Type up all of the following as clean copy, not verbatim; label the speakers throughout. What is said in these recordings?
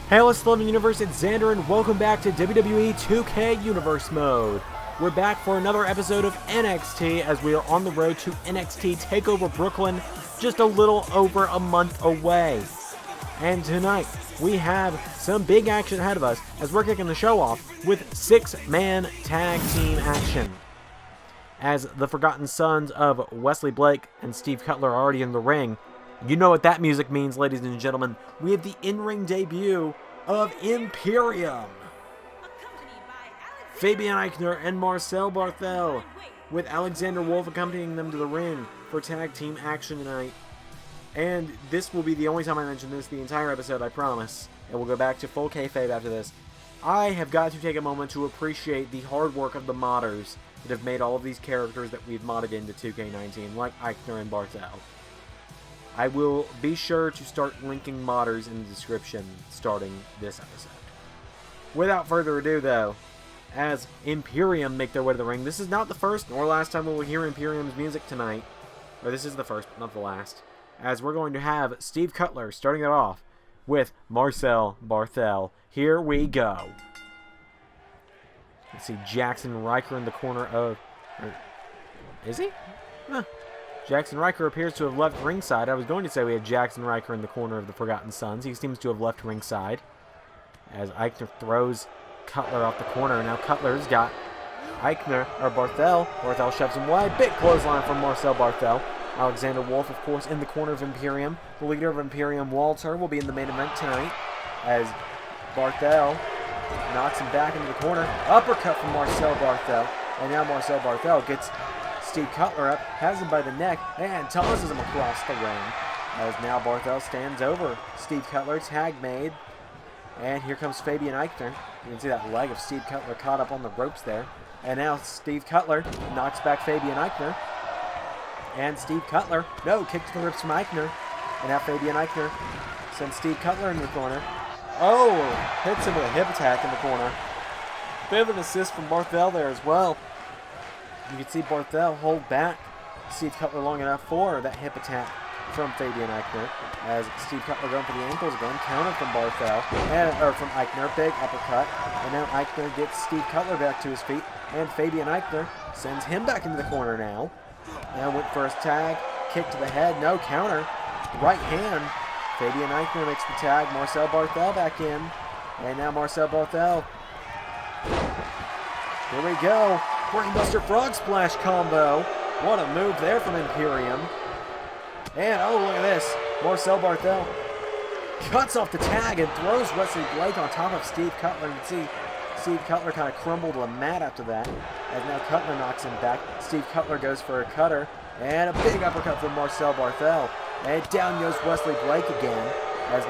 Speaker 1: Hey, what's the Universe? It's Xander, and welcome back to WWE 2K Universe Mode. We're back for another episode of NXT as we are on the road to NXT TakeOver Brooklyn, just a little over a month away. And tonight, we have some big action ahead of us as we're kicking the show off with 6-man tag team action. As the Forgotten Sons of Wesley Blake and Steve Cutler are already in the ring, you know what that music means, ladies and gentlemen. We have the in-ring debut of Imperium. Fabian Aichner and Marcel Barthel, with Alexander Wolf accompanying them to the ring for tag team action tonight. And this will be the only time I mention this the entire episode, I promise. And we'll go back to full kayfabe after this. I have got to take a moment to appreciate the hard work of the modders that have made all of these characters that we've modded into 2K19, like Aichner and Barthel. I will be sure to start linking modders in the description starting this episode. Without further ado, though, as Imperium make their way to the ring, this is not the first nor last time we will hear Imperium's music tonight. Or this is the first, but not the last. As we're going to have Steve Cutler starting it off with Marcel Barthel. Here we go. Let's see Jackson Riker in the corner of... Is he? Huh. Jackson Riker appears to have left ringside. I was going to say we had Jackson Riker in the corner of the Forgotten Sons. He seems to have left ringside. As Aichner throws Cutler off the corner. Now Cutler's got Aichner, or Barthel. Barthel shoves him wide. Big clothesline from Marcel Barthel. Alexander Wolf, of course, in the corner of Imperium. The leader of Imperium, Walter, will be in the main event tonight. As Barthel knocks him back into the corner. Uppercut from Marcel Barthel. And now Marcel Barthel gets Steve Cutler up, has him by the neck, and tosses him across the ring. As now Barthel stands over Steve Cutler, tag made. And here comes Fabian Aichner. You can see that leg of Steve Cutler caught up on the ropes there. And now Steve Cutler knocks back Fabian Aichner. And Steve Cutler, no, kick to the ribs from Aichner. And now Fabian Aichner sends Steve Cutler in the corner. Oh, hits him with a hip attack in the corner. Bit of an assist from Barthel there as well. You can see Barthel hold back Steve Cutler long enough for that hip attack from Fabian Aichner. As Steve Cutler going for the ankles again, counter from Barthel, or from Aichner, big uppercut. And now Aichner gets Steve Cutler back to his feet, and Fabian Aichner sends him back into the corner now. Now went for his tag, kick to the head, no counter, right hand. Fabian Aichner makes the tag, Marcel Barthel back in, and now Marcel Barthel. Here we go. Brainbuster Frog Splash combo. What a move there from Imperium. And oh, look at this. Marcel Barthel cuts off the tag and throws Wesley Blake on top of Steve Cutler. You can see Steve Cutler kind of crumbled to the mat after that. As now Cutler knocks him back. Steve Cutler goes for a cutter. And a big uppercut from Marcel Barthel. And down goes Wesley Blake again. As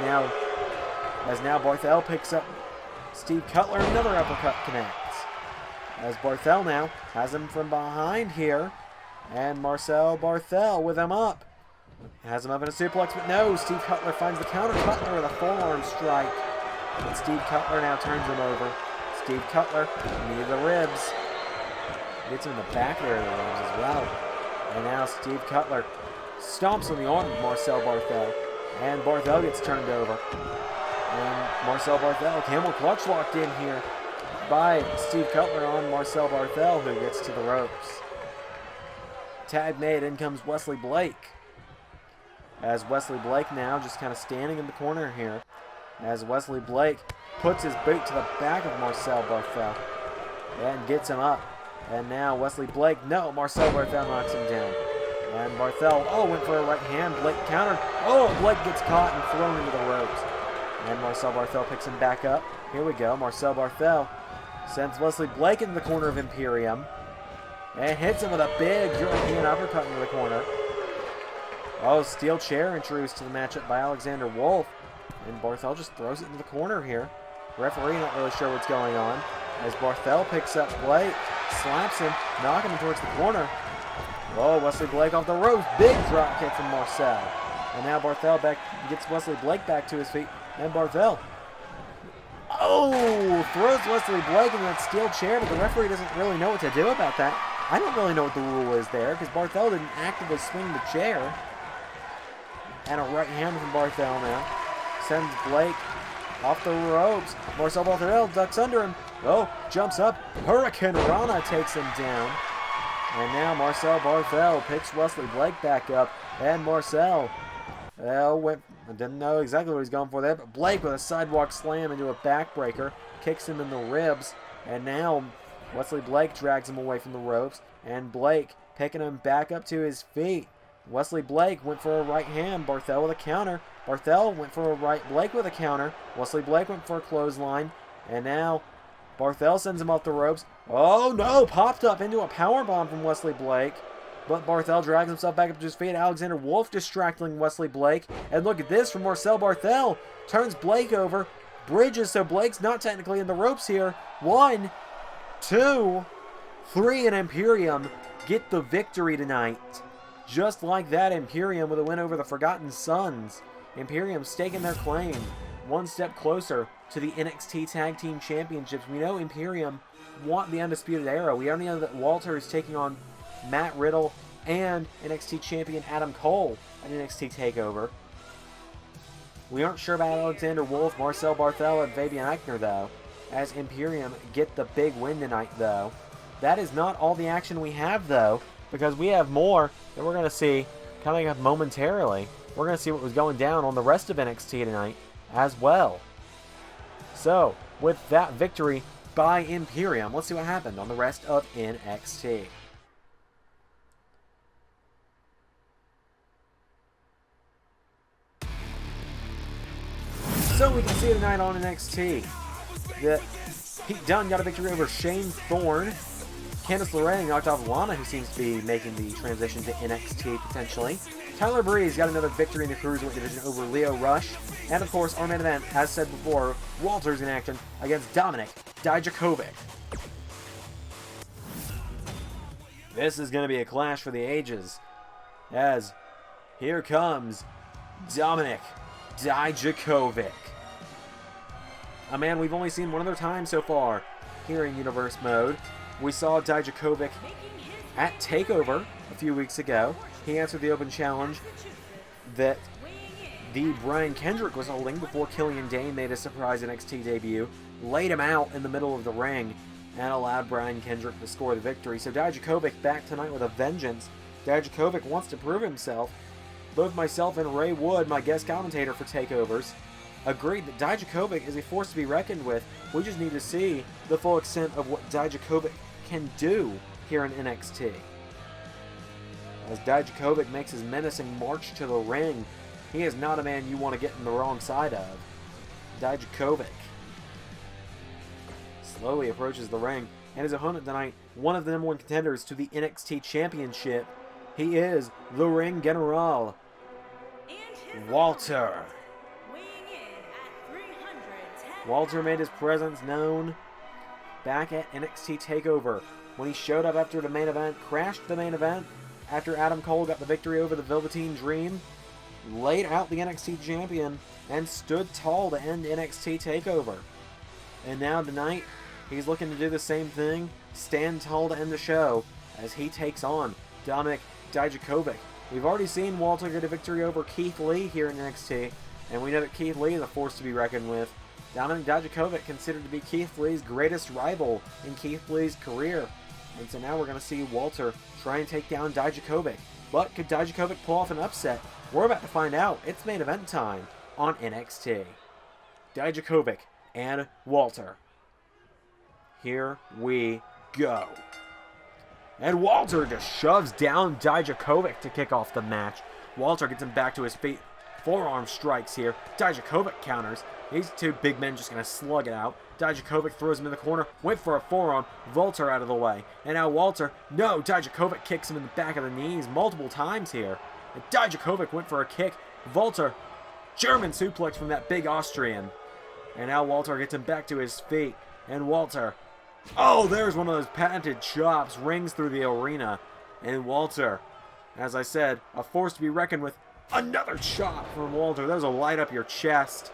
Speaker 1: now Barthel picks up Steve Cutler. Another uppercut connects. As Barthel now has him from behind here. And Marcel Barthel with him up. Has him up in a suplex, but no. Steve Cutler finds the counter. Cutler with a forearm strike. And Steve Cutler now turns him over. Steve Cutler, knee to the ribs. Gets him in the back there of the ribs as well. And now Steve Cutler stomps on the arm of Marcel Barthel. And Barthel gets turned over. And Marcel Barthel, camel clutch locked in here by Steve Cutler on Marcel Barthel, who gets to the ropes. Tag made, in comes Wesley Blake. As Wesley Blake now just kind of standing in the corner here. As Wesley Blake puts his boot to the back of Marcel Barthel and gets him up. And now Wesley Blake, no, Marcel Barthel knocks him down. And Barthel, went for a right hand. Blake countered. Blake gets caught and thrown into the ropes. And Marcel Barthel picks him back up. Here we go. Marcel Barthel sends Wesley Blake into the corner of Imperium. And hits him with a big European uppercut into the corner. Steel chair introduced to the matchup by Alexander Wolf. And Barthel just throws it into the corner here. Referee not really sure what's going on. As Barthel picks up Blake, slaps him, knocking him towards the corner. Wesley Blake off the ropes. Big drop kick from Marcel. And now Barthel gets Wesley Blake back to his feet. And Barthel throws Wesley Blake into that steel chair, but the referee doesn't really know what to do about that. I don't really know what the rule is there, because Barthel didn't actively swing the chair. And a right hand from Barthel now. Sends Blake off the ropes. Marcel Barthel ducks under him. Oh, jumps up. Hurricane Rana takes him down. And now Marcel Barthel picks Wesley Blake back up. And Marcel didn't know exactly what he's going for there, but Blake with a sidewalk slam into a backbreaker kicks him in the ribs. And now Wesley Blake drags him away from the ropes. And Blake picking him back up to his feet. Wesley Blake went for a right hand. Barthel with a counter. Barthel went for a right. Blake with a counter. Wesley Blake went for a clothesline. And now Barthel sends him off the ropes. Oh no! Popped up into a powerbomb from Wesley Blake. But Barthel drags himself back up to his feet. Alexander Wolf distracting Wesley Blake. And look at this from Marcel Barthel. Turns Blake over. Bridges, so Blake's not technically in the ropes here. 1, 2, 3, and Imperium get the victory tonight. Just like that, Imperium with a win over the Forgotten Sons. Imperium staking their claim one step closer to the NXT Tag Team Championships. We know Imperium want the Undisputed Era. We already know that Walter is taking on Matt Riddle and NXT Champion Adam Cole at NXT TakeOver. We aren't sure about Alexander Wolf, Marcel Barthel, and Fabian Aichner, though, as Imperium get the big win tonight, though. That is not all the action we have, though, because we have more that we're going to see coming up momentarily. We're going to see what was going down on the rest of NXT tonight as well. So, with that victory by Imperium, let's see what happened on the rest of NXT. So we can see tonight on NXT that Pete Dunne got a victory over Shane Thorne. Candice LeRae knocked off Lana, who seems to be making the transition to NXT potentially. Tyler Breeze got another victory in the Cruiserweight division over Leo Rush. And of course, our main event, as said before, Walter's in action against Dominik Dijakovic. This is going to be a clash for the ages, as here comes Dominik Dijakovic. A man we've only seen one other time so far here in Universe Mode. We saw Dijakovic at TakeOver a few weeks ago. He answered the open challenge that the Brian Kendrick was holding before Killian Dane made a surprise NXT debut, laid him out in the middle of the ring, and allowed Brian Kendrick to score the victory. So Dijakovic back tonight with a vengeance. Dijakovic wants to prove himself. Both myself and Ray Wood, my guest commentator for TakeOvers, agreed that Dijakovic is a force to be reckoned with. We just need to see the full extent of what Dijakovic can do here in NXT. As Dijakovic makes his menacing march to the ring, he is not a man you want to get in the wrong side of. Dijakovic slowly approaches the ring, and his opponent tonight, one of the number one contenders to the NXT Championship. He is the Ring General, Walter. Walter made his presence known back at NXT TakeOver when he showed up after the main event, crashed the main event after Adam Cole got the victory over the Velveteen Dream, laid out the NXT champion, and stood tall to end NXT TakeOver. And now tonight, he's looking to do the same thing, stand tall to end the show, as he takes on Dominik Dijakovic. We've already seen Walter get a victory over Keith Lee here in NXT, and we know that Keith Lee is a force to be reckoned with. Dominik Dijakovic considered to be Keith Lee's greatest rival in Keith Lee's career. And so now we're going to see Walter try and take down Dijakovic. But could Dijakovic pull off an upset? We're about to find out. It's main event time on NXT. Dijakovic and Walter. Here we go. And Walter just shoves down Dijakovic to kick off the match. Walter gets him back to his feet. Forearm strikes here. Dijakovic counters. These two big men just going to slug it out. Dijakovic throws him in the corner. Went for a forearm. Walter out of the way. And now Walter. No, Dijakovic kicks him in the back of the knees multiple times here. And Dijakovic went for a kick. Walter. German suplex from that big Austrian. And now Walter gets him back to his feet. And Walter. Oh, there's one of those patented chops. Rings through the arena. And Walter, as I said, a force to be reckoned with. Another chop from Walter. That was a light up your chest.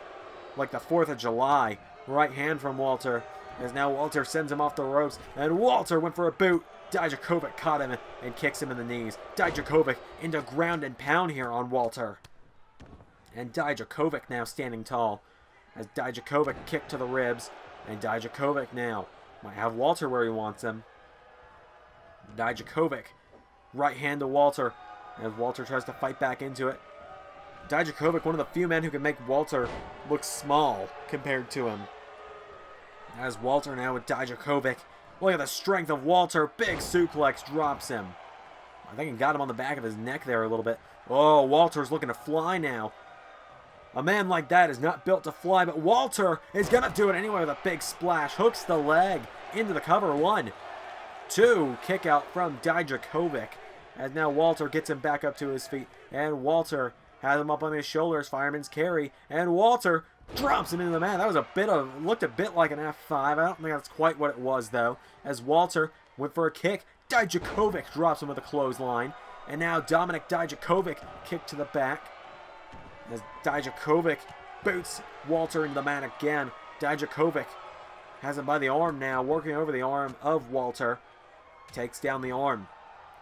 Speaker 1: Like the 4th of July. Right hand from Walter. As now Walter sends him off the ropes. And Walter went for a boot. Dijakovic caught him and kicks him in the knees. Dijakovic into ground and pound here on Walter. And Dijakovic now standing tall. as Dijakovic kicked to the ribs. And Dijakovic now might have Walter where he wants him. Dijakovic, right hand to Walter, as Walter tries to fight back into it. Dijakovic, one of the few men who can make Walter look small compared to him. As Walter now with Dijakovic. Look at the strength of Walter. Big suplex drops him. I think he got him on the back of his neck there a little bit. Oh, Walter's looking to fly now. A man like that is not built to fly, but Walter is going to do it anyway with a big splash. Hooks the leg into the cover. 1, 2. Kick out from Dijakovic. As now Walter gets him back up to his feet. And Walter has him up on his shoulders. Fireman's carry. And Walter drops him into the mat. That was looked a bit like an F5. I don't think that's quite what it was, though. As Walter went for a kick. Dijakovic drops him with a clothesline. And now Dominik Dijakovic kick to the back. As Dijakovic boots Walter into the mat again. Dijakovic has him by the arm now, working over the arm of Walter. Takes down the arm.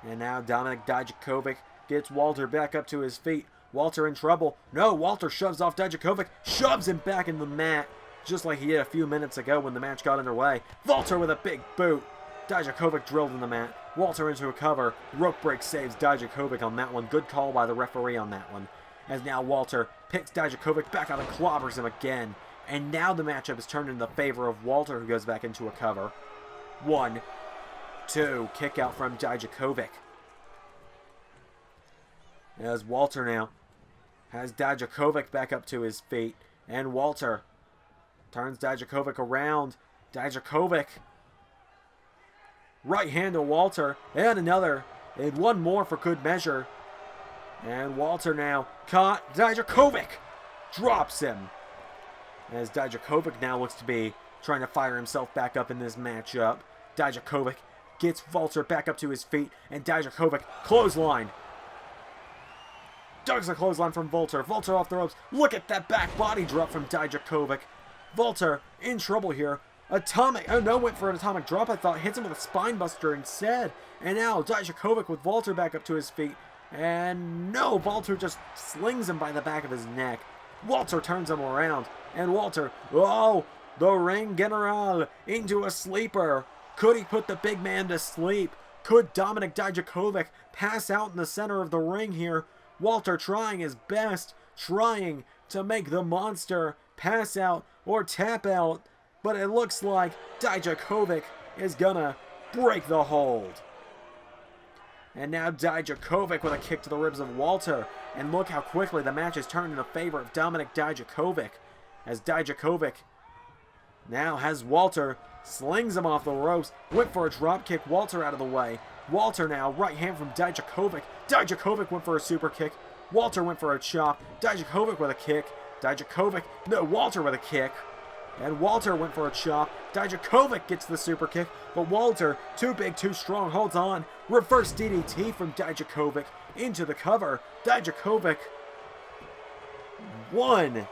Speaker 1: And now Dominik Dijakovic gets Walter back up to his feet. Walter in trouble. No, Walter shoves off Dijakovic, shoves him back in the mat, just like he did a few minutes ago when the match got underway. Walter with a big boot. Dijakovic drilled in the mat. Walter into a cover. Rope break saves Dijakovic on that one. Good call by the referee on that one. As now Walter picks Dijakovic back out and clobbers him again. And now the matchup is turned in the favor of Walter, who goes back into a cover. 1, 2. Kick out from Dijakovic. As Walter now has Dijakovic back up to his feet. And Walter turns Dijakovic around. Dijakovic. Right hand to Walter. And another. And one more for good measure. And Walter now caught. Dijakovic drops him. As Dijakovic now looks to be trying to fire himself back up in this matchup. Dijakovic gets Walter back up to his feet. And Dijakovic clothesline. Does a clothesline from Walter. Walter off the ropes. Look at that back body drop from Dijakovic. Walter in trouble here. Atomic. Oh no, went for an atomic drop. I thought hits him with a spine buster instead. And now Dijakovic with Walter back up to his feet. And no, Walter just slings him by the back of his neck. Walter turns him around. And Walter, oh, the ring general into a sleeper. Could he put the big man to sleep? Could Dominik Dijakovic pass out in the center of the ring here? Walter trying his best, trying to make the monster pass out or tap out. But it looks like Dijakovic is gonna break the hold. And now Dijakovic with a kick to the ribs of Walter. And look how quickly the match is turned in the favor of Dominik Dijakovic. As Dijakovic now has Walter, slings him off the ropes, went for a drop kick, Walter out of the way. Walter now, right hand from Dijakovic. Dijakovic went for a super kick. Walter went for a chop. Dijakovic with a kick. Dijakovic, no, Walter with a kick. And Walter went for a chop. Dijakovic gets the super kick, but Walter, too big, too strong, holds on. Reverse DDT from Dijakovic into the cover. Dijakovic, 1.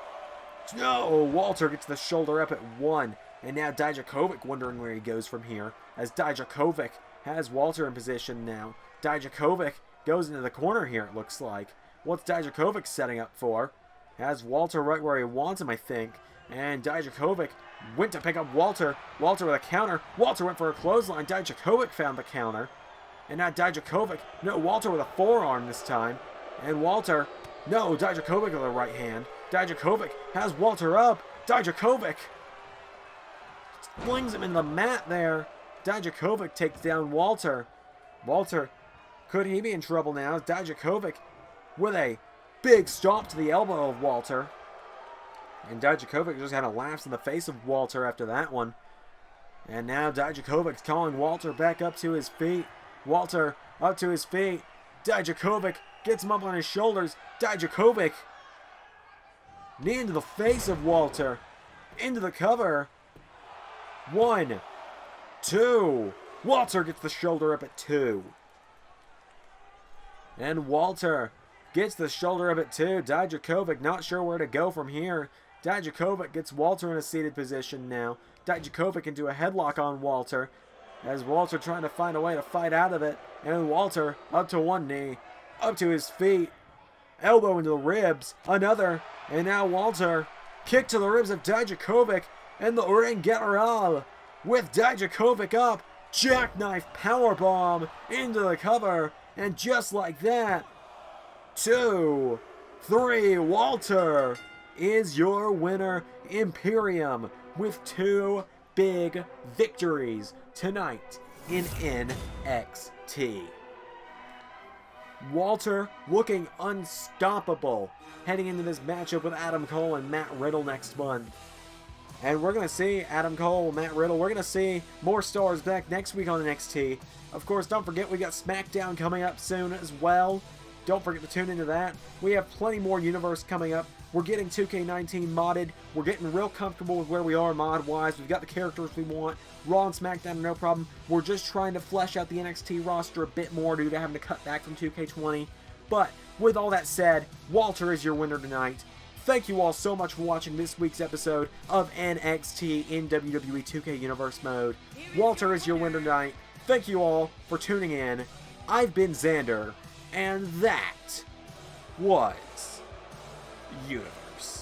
Speaker 1: No, Walter gets the shoulder up at 1. And now Dijakovic wondering where he goes from here, as Dijakovic has Walter in position now. Dijakovic goes into the corner here, it looks like. What's Dijakovic setting up for? Has Walter right where he wants him, I think. And Dijakovic went to pick up Walter. Walter with a counter. Walter went for a clothesline. Dijakovic found the counter. And now Dijakovic. No, Walter with a forearm this time. And Walter. No, Dijakovic with a right hand. Dijakovic has Walter up. Dijakovic flings him in the mat there. Dijakovic takes down Walter. Walter, could he be in trouble now? Dijakovic with a big stomp to the elbow of Walter. And Dijakovic just had a lapse in the face of Walter after that one. And now Dijakovic's calling Walter back up to his feet. Walter up to his feet. Dijakovic gets him up on his shoulders. Dijakovic, knee into the face of Walter. Into the cover. 1, 2. Walter gets the shoulder up at 2. And Walter gets the shoulder up at 2. Dijakovic not sure where to go from here. Dijakovic gets Walter in a seated position now. Dijakovic into a headlock on Walter. As Walter trying to find a way to fight out of it. And Walter up to one knee. Up to his feet. Elbow into the ribs. Another. And now Walter Kick to the ribs of Dijakovic, and the ring general with Dijakovic up. Jackknife powerbomb into the cover, and just like that, 2, 3, Walter is your winner. Imperium with 2 big victories tonight in NXT. Walter looking unstoppable heading into this matchup with Adam Cole and Matt Riddle next month. And we're going to see Adam Cole, Matt Riddle. We're going to see more stars back next week on NXT. Of course, don't forget we got SmackDown coming up soon as well. Don't forget to tune into that. We have plenty more Universe coming up. We're getting 2K19 modded. We're getting real comfortable with where we are mod-wise. We've got the characters we want. Raw and SmackDown, no problem. We're just trying to flesh out the NXT roster a bit more due to having to cut back from 2K20. But with all that said, Walter is your winner tonight. Thank you all so much for watching this week's episode of NXT in WWE 2K Universe mode. Walter is your winner tonight. Thank you all for tuning in. I've been Xander, and that was Universe.